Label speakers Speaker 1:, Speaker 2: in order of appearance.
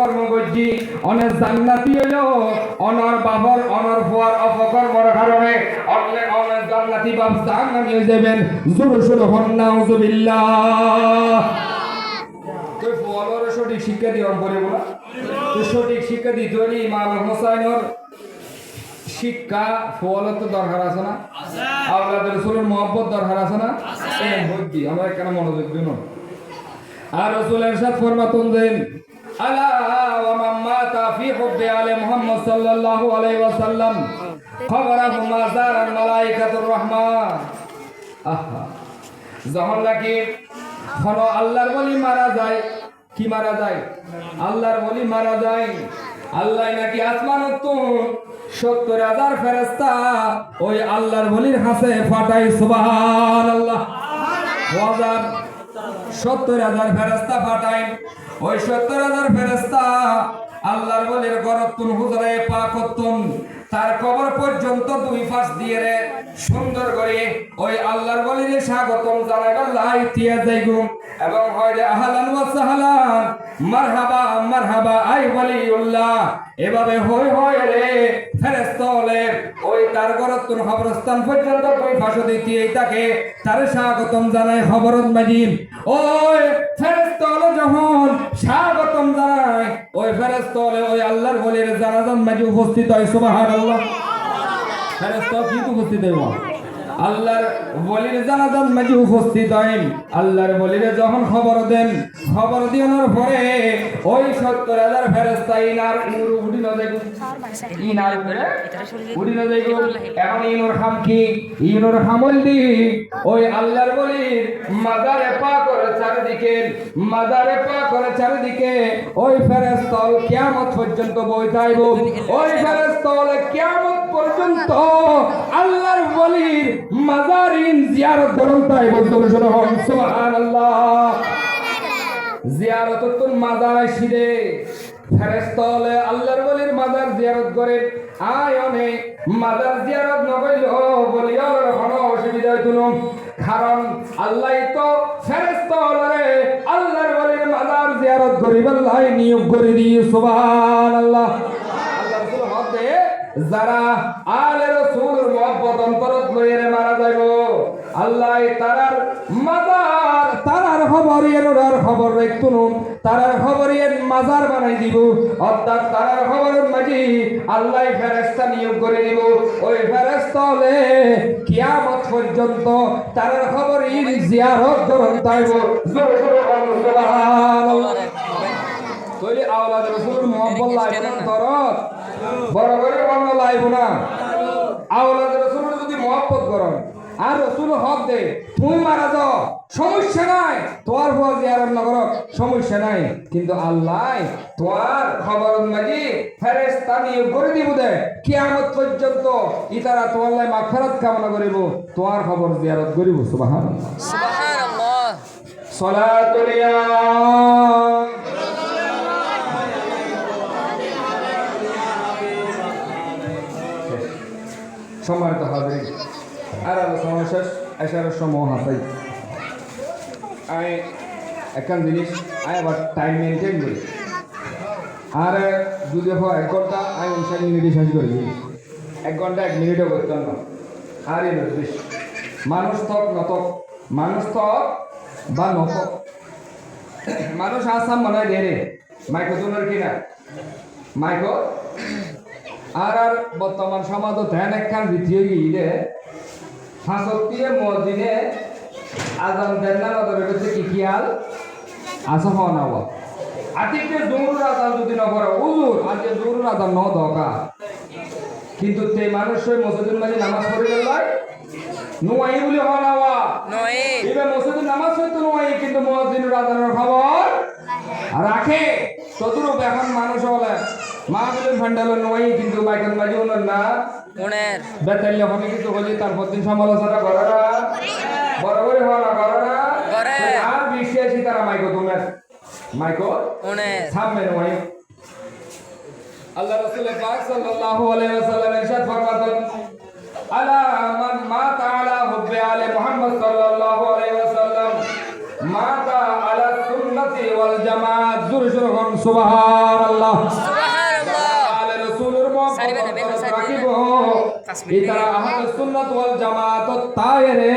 Speaker 1: কর্মবজ্জি অনেক জান্নাতি হইল অনর বাবর অনর ফুয়ার অপকর্মর কারণে অনেক অনেক জান্নাতি বাপ জাহান্নামী হয়ে যাবেন। জোরে সোরে হন নাউজুবিল্লাহ। তুই ফুয়ালরে সঠিক শিক্ষা দিও বলে বলা, তুই সঠিক শিক্ষা দিতে হলে ইমাম হোসাইনের শিক্ষা ফুয়ালের তো দরকার আছে না, আল্লাহ রসুলের মহব্বত দরকার আছে না, বুদ্ধি আমরা কেন মনোযোগ দিন। আর রসুলের সাথে ফরমাতুন দেন আলা ওয়া মান মাতা ফি হুব্বি আলি মুহাম্মদ সাল্লাল্লাহু আলাইহি ওয়াসাল্লাম খবরাহু মাযারাল মালাইকাতুর রহমান। আহা যখন নাকি কোন আল্লাহর ওলি মারা যায়, কি মারা যায়? আল্লাহর ওলি মারা যায়, আল্লাহ নাকি আসমানত ৭০,০০০ ফেরেশতা ওই আল্লাহর ওলির হাতে ফাটাই সুবহানাল্লাহ। ৭০,০০০ ফেরেশতা ফাটাই, ওই ৭০,০০০ ফেরেশতা আল্লাহর ওলির গরতুন হুজরায়ে পাক করতুন, তার কবর পর্যন্ত দুই পাশ দিয়ে রে সুন্দর করে ওই আল্লাহর ওলির স্বাগতম জানাইবার লাইতিয়া যাইগো এবং হয় আহলান ওয়া সাহলান মারহাবা মারহাবা আই ওয়ালিউল্লাহ। এভাবে হয় রে ফেরেশতা হলে ওই তার গরতুন কবরস্থান পর্যন্ত দুই পাশ দিয়ে তাকে তার স্বাগতম জানায় খবরত মাজিদ। ওই ফেরেশতা হলে যখন স্বাগতম জানায় ওই ফেরেশতা হলে ওই আল্লাহর ওলির জানাজার মাঝে উপস্থিত হয় সুবহানাল্লাহ। ফেরেশতা কি উপস্থিত হয়? আল্লাহর ওলির জানাজার মাঝে উপস্থিত হয়। আল্লাহর ওলির যখন খবর দেন, খবর দেওয়ার পরে ওই ৭০,০০০ ফেরেশতা ইনার উড়ি না যাইগো, ইনার উড়ি না যাইগো। এখন ইনুর খাম কি? ইনুর খামল দি ওই আল্লাহর ওলির মাজারে পাকের চারিদিকে, মাজারে পাকের চারিদিকে ওই ফেরেশতা কিয়ামত পর্যন্ত বইতাইব। ওই ফেরেশতা কিয়ামত পর্যন্ত আল্লাহর ওলির মাজারিন জিয়ারত করতাই বলতো সুবহানাল্লাহ। জিয়ারতুল মাজার শিরে ফেরেশতা আল্লাহর ওলির মাজার জিয়ারত করে আয়নে মাজার জিয়ারত নকইল বলিয়ার কোনো অসুবিধা হইতো না, কারণ আল্লাহ তো ফেরেশতা রে আল্লাহর ওলির মাজার জিয়ারত করিবার লাই নিয়োগ করে দিয়ে সুবহানাল্লাহ। আল্লাহ রাসূল হতে যারা আলে রাসূলের মহব্বত অন্তরত লইরে মারা যাইব আল্লাহ তারার মাজার তারার খবর রাখতুন, তারার খবরের মাজার বানাই দিব, অর্থাৎ তারার খবরের মাঝে আল্লাহ ফেরেশতা নিয়োগ করে দিব। ওই ফেরেশতা হলে কিয়ামত পর্যন্ত তারার খবরের জিয়ারত করন তাইব। সুবহানাল্লাহ। কইলে আওলাদ রাসূলের মহব্বত লাইব তরত বড় করে বাংলা লাইব না। আওলাদ রাসূলের যদি মহব্বত করেন আর রাসূল হক দে তুই মারা যাও সমস্যা নাই, তোর হওয়া জিয়ারত না করো সমস্যা নাই, কিন্তু আল্লাহ তোর খবরের মাঝে ফেরেশতা নিয়োগ করে দিব দে কিয়ামত পর্যন্ত ইতারা তোর লাই মাগফিরাত কামনা করিব, তোর খবর জিয়ারত করিব। সুবহানাল্লাহ
Speaker 2: সুবহানাল্লাহ।
Speaker 1: সালাতুল ইয়া সম্মানিত হাজির আর আলোচনা শেষ এসার সময় হাসাই আমি একখান জিনিস আমি আবার টাইম মেনটেন করি আর যদি 1 ঘন্টা আমি 59 মিনিটে শেষ করি, 1 ঘন্টা 1 মিনিটও করতাম না। আর এই বেশ মানুষ থক নথক, মানুষ থক বা নথক, মানুষ আসাম মনে হয় দেরে মাইকো তোলার কিনা মাইকো আর বর্তমান সমাজ ধ্যান একখান দ্বিতীয় গিয়ে ফাঁসক্তিয়ে মসজিদে আজান দেন না নজরে হচ্ছে কি খেয়াল আসা হওয়া না আতিকে জোর আজান যদি না করে উজুর আজকে জোর আজান ন দরকার, কিন্তু তে মানুষ ওই মসজিদের মাঝে নামাজ পড়ে গেল নোয়াই বলে হওয়া না নয়, এবার মসজিদের নামাজ হয়তো নোয়াই, কিন্তু মসজিদের আজানের খবর রাখে তদুরূপ এখন মানুষ হলে মাহফিলের ফান্ডালের নয়, কিন্তু মাইকেল মাঝে ওনার না
Speaker 2: উনের
Speaker 1: বেতাইলে হবে কিন্তু হলে তারপর দিন সমালোচনা করে না বড় করে হওয়া না করে না
Speaker 2: করে
Speaker 1: আর বিশ্বাসী তারা মাইকো তোমার মাইকো
Speaker 2: উনের
Speaker 1: সামনে নয়। আল্লাহ রাসূল পাক সাল্লাল্লাহু আলাইহি ওয়াসাল্লাম ইরশাদ ফরমাতেন আলা মান মাতা আলা হুব্বি আলি মুহাম্মদ সাল্লাল্লাহু আলাইহি ওয়াসাল্লাম মাতা আলা সুন্নতি ওয়াল জামাত জোরে জোরে বলুন সুবহানাল্লাহ
Speaker 2: সুবহানাল্লাহ।
Speaker 1: আলে রাসূলের মহব্বত
Speaker 2: সারিবে না, বের সারিবে না।
Speaker 1: রাখিব ইতারা আহলে সুন্নাত ওয়াল জামাত তায়েরে